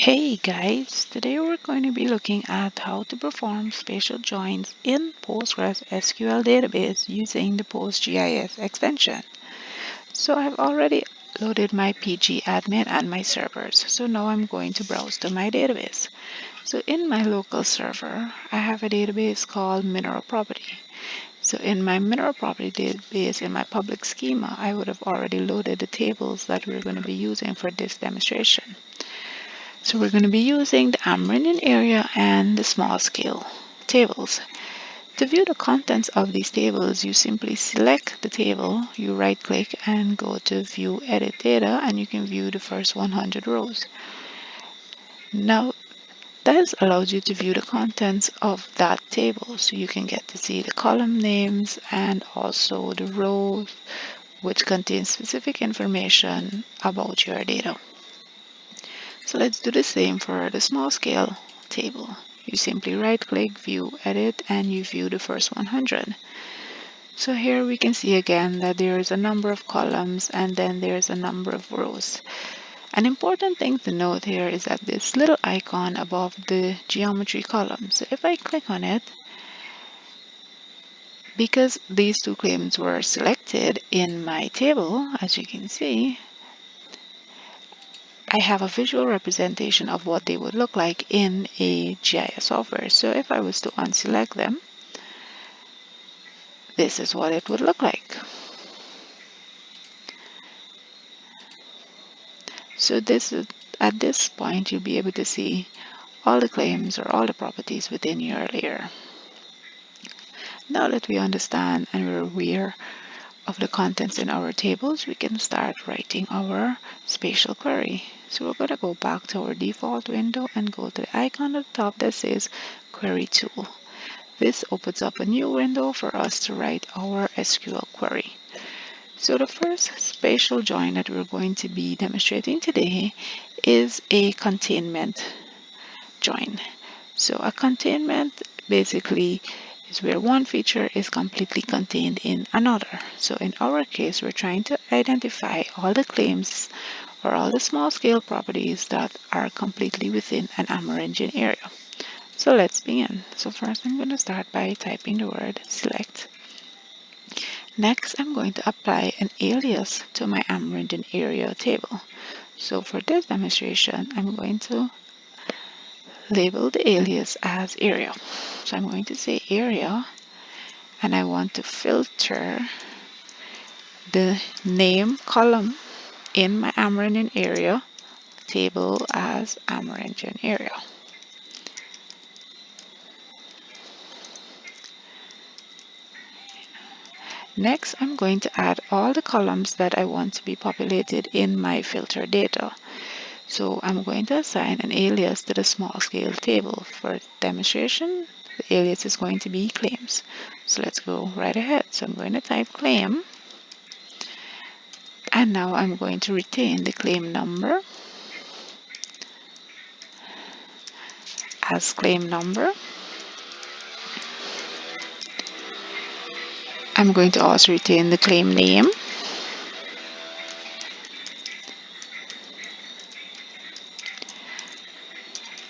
Hey guys, today we're going to be looking at how to perform spatial joins in PostgresSQL database using the PostGIS extension. So I've already loaded my PG admin and my servers. So now I'm going to browse to my database. So in my local server, I have a database called Mineral Property. So in my Mineral Property database, in my public schema, I would have already loaded the tables that we're going to be using for this demonstration. So we're going to be using the Amerindian area and the small scale tables. To view the contents of these tables, you simply select the table, you right click and go to view edit data, and you can view the first 100 rows. Now this allows you to view the contents of that table, so you can get to see the column names and also the rows which contain specific information about your data. So let's do the same for the small scale table. You simply right click, view, edit, and you view the first 100. So here we can see again that there is a number of columns and then there's a number of rows. An important thing to note here is that this little icon above the geometry column. So if I click on it, because these two claims were selected in my table, as you can see, I have a visual representation of what they would look like in a GIS software. So if I was to unselect them, this is what it would look like. So at this point, you'll be able to see all the claims or all the properties within your layer. Now that we understand and we're aware of the contents in our tables, we can start writing our spatial query. So we're going to go back to our default window and go to the icon at the top that says Query Tool. This opens up a new window for us to write our SQL query. So the first spatial join that we're going to be demonstrating today is a containment join. So a containment basically is where one feature is completely contained in another. So in our case, we're trying to identify all the claims or all the small scale properties that are completely within an Amerindian area. So let's begin. So first I'm going to start by typing the word select. Next, I'm going to apply an alias to my Amerindian area table. So for this demonstration, I'm going to label the alias as area. So I'm going to say area, and I want to filter the name column in my Amerindian area table as Amerindian area. Next, I'm going to add all the columns that I want to be populated in my filter data. So I'm going to assign an alias to the small scale table. For demonstration, the alias is going to be claims. So let's go right ahead. So I'm going to type claim. And now I'm going to retain the claim number as claim number. I'm going to also retain the claim name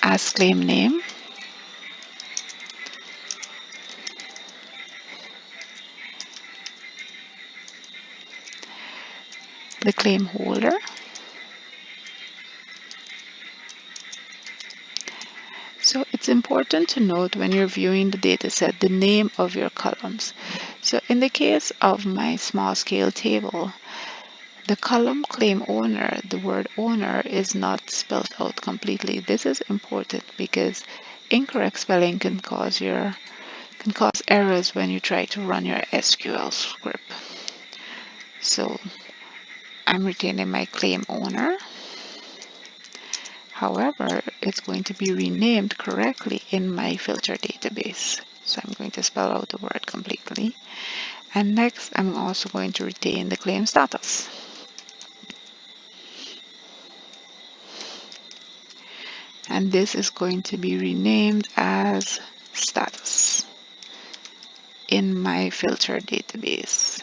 as claim name. The claim holder. So it's important to note when you're viewing the dataset the name of your columns. So in the case of my small scale table, the column claim owner, the word owner is not spelled out completely. This is important because incorrect spelling can cause errors when you try to run your SQL script. So I'm retaining my claim owner. However, it's going to be renamed correctly in my filter database. So I'm going to spell out the word completely. And next, I'm also going to retain the claim status. And this is going to be renamed as status in my filter database.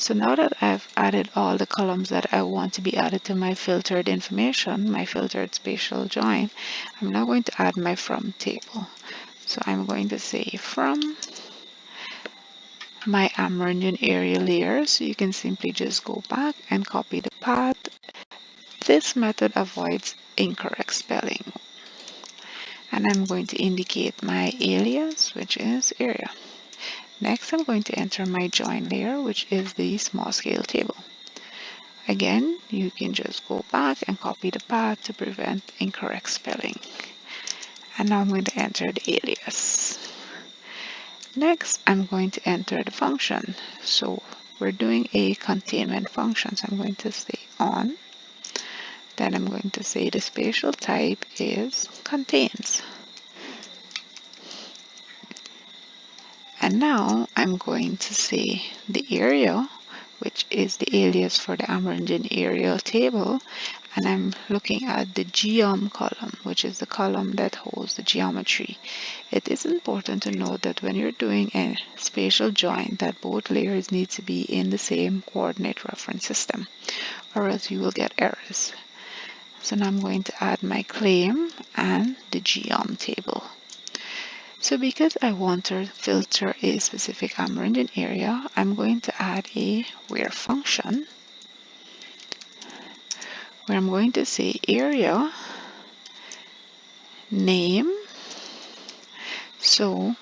So now that I've added all the columns that I want to be added to my filtered information, my filtered spatial join, I'm now going to add my from table. So I'm going to say from my Amerindian area layer. So you can simply just go back and copy the path. This method avoids incorrect spelling. And I'm going to indicate my alias, which is area. Next, I'm going to enter my join layer, which is the small scale table. Again, you can just go back and copy the path to prevent incorrect spelling. And now I'm going to enter the alias. Next, I'm going to enter the function. So we're doing a containment function. So I'm going to say on. Then I'm going to say the spatial type is contains. And now I'm going to say the area, which is the alias for the Amerindian area table. And I'm looking at the geom column, which is the column that holds the geometry. It is important to note that when you're doing a spatial join, that both layers need to be in the same coordinate reference system, or else you will get errors. So now I'm going to add my claim and the geom table. So because I want to filter a specific Amerindian area, I'm going to add a where function, where I'm going to say area name. So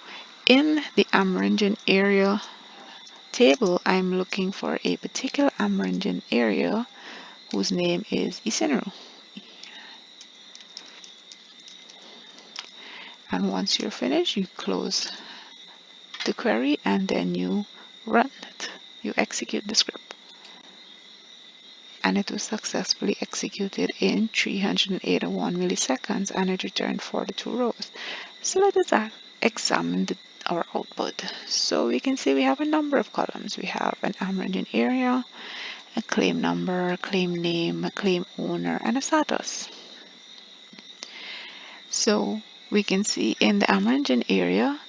in the Amerindian area table, I'm looking for a particular Amerindian area whose name is Isinru. And once you're finished, you close the query and then you run it. You execute the script. And it was successfully executed in 381 milliseconds and it returned 42 rows. So let us examine our output. So we can see we have a number of columns. We have an Amerindian area, a claim number, a claim name, a claim owner, and a status. So we can see in the Amerindian area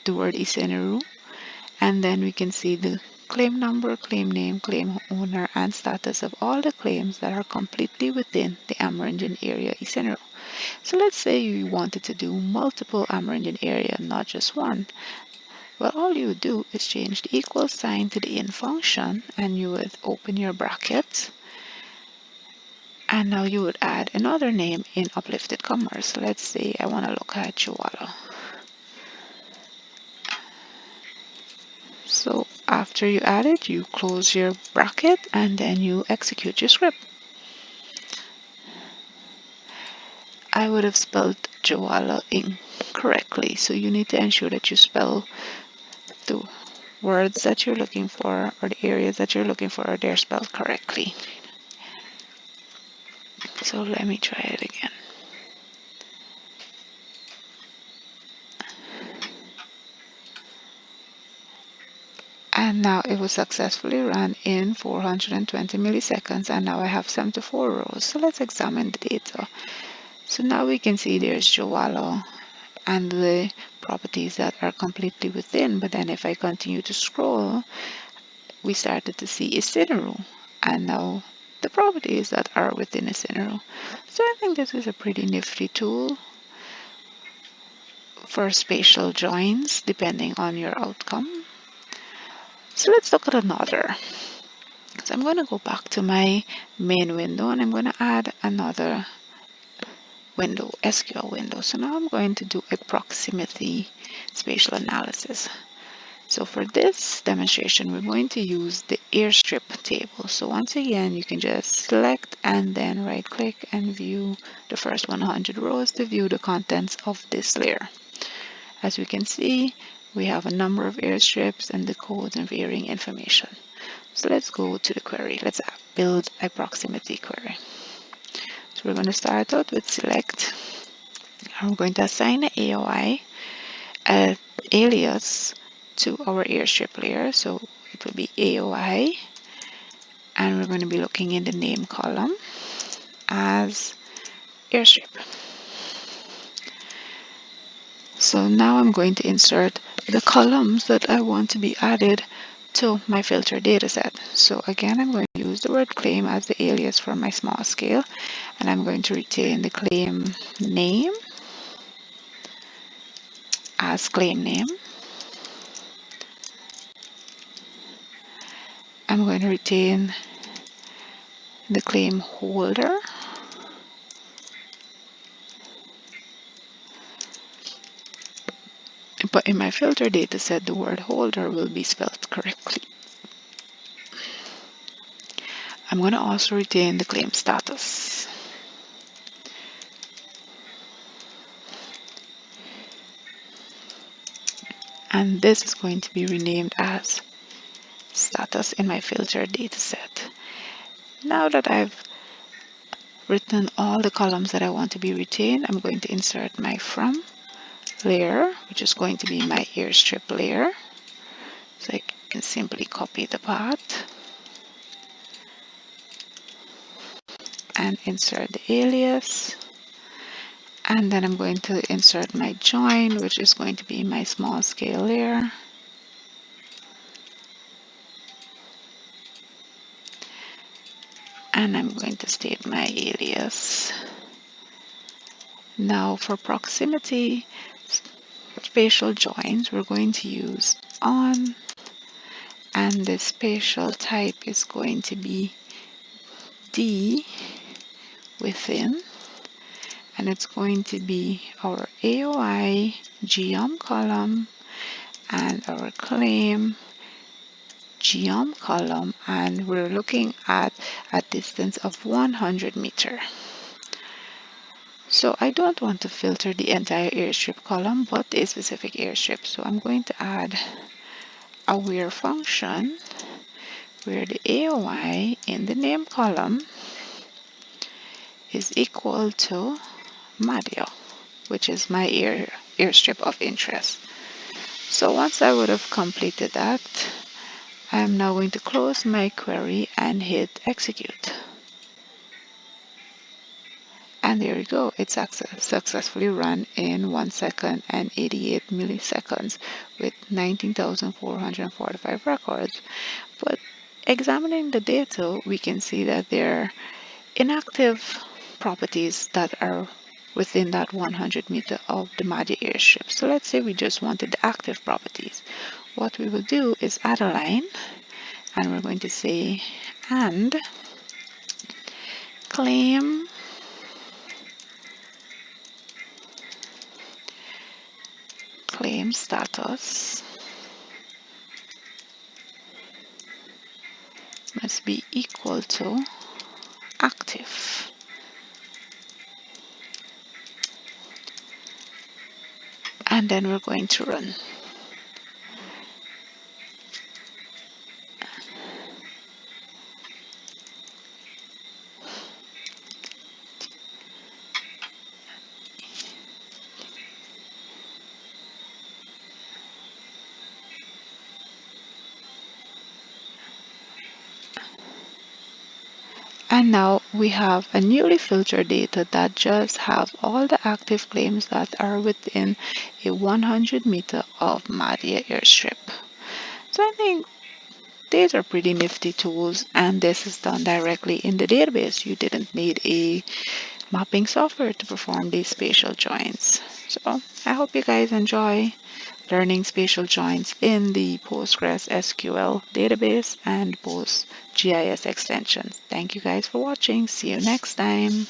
the word Iseneru, and then we can see the claim number, claim name, claim owner, and status of all the claims that are completely within the Amerindian area Iseneru. So let's say you wanted to do multiple Amerindian area, not just one. Well, all you would do is change the equal sign to the in function, and you would open your brackets. And now you would add another name in uplifted commas. So let's say I want to look at Chihuahua. So after you add it, you close your bracket and then you execute your script. I would have spelled Chihuahua incorrectly, so you need to ensure that you spell the words that you're looking for or the areas that you're looking for, they're spelled correctly. So let me try it again. And now it was successfully run in 420 milliseconds, and now I have 74 rows. So let's examine the data. So now we can see there's Chihuahua and the properties that are completely within, but then if I continue to scroll, we started to see Isinru, and now the properties that are within Isinru. So I think this is a pretty nifty tool for spatial joins depending on your outcome. So let's look at another. So I'm going to go back to my main window and I'm going to add another window, SQL window. So now I'm going to do a proximity spatial analysis. So for this demonstration, we're going to use the airstrip table. So once again, you can just select and then right click and view the first 100 rows to view the contents of this layer. As we can see, we have a number of airstrips and the codes and varying information. So let's go to the query. Let's build a proximity query. So we're going to start out with select. And we're going to assign an AOI, alias to our airstrip layer. So it will be AOI. And we're going to be looking in the name column as airstrip. So now I'm going to insert the columns that I want to be added to my filter dataset. So again, I'm going to use the word claim as the alias for my small scale, and I'm going to retain the claim name as claim name. I'm going to retain the claim holder, but in my filter dataset, the word holder will be spelled correctly. I'm going to also retain the claim status. And this is going to be renamed as status in my filter dataset. Now that I've written all the columns that I want to be retained, I'm going to insert my from layer, which is going to be my airstrip layer. So I can simply copy the path and insert the alias. And then I'm going to insert my join, which is going to be my small scale layer. And I'm going to state my alias. Now for proximity spatial joins, we're going to use on, and the spatial type is going to be D within, and it's going to be our AOI geom column and our claim geom column, and we're looking at a distance of 100 meters. So I don't want to filter the entire airstrip column, but a specific airstrip. So I'm going to add a where function where the AOI in the name column is equal to Madia, which is my airstrip of interest. So once I would have completed that, I am now going to close my query and hit execute. And there you go, it's successfully run in 1 second and 88 milliseconds with 19,445 records. But examining the data, we can see that there are inactive properties that are within that 100 meter of the Madia airstrip. So let's say we just wanted the active properties. What we will do is add a line, and we're going to say and claim status must be equal to active. And then we're going to run. And now we have a newly filtered data that just have all the active claims that are within a 100 meter of Madia airstrip. So I think these are pretty nifty tools, and this is done directly in the database. You didn't need a mapping software to perform these spatial joins. So I hope you guys enjoy learning spatial joins in the PostgresSQL database and PostGIS extensions. Thank you guys for watching. See you next time.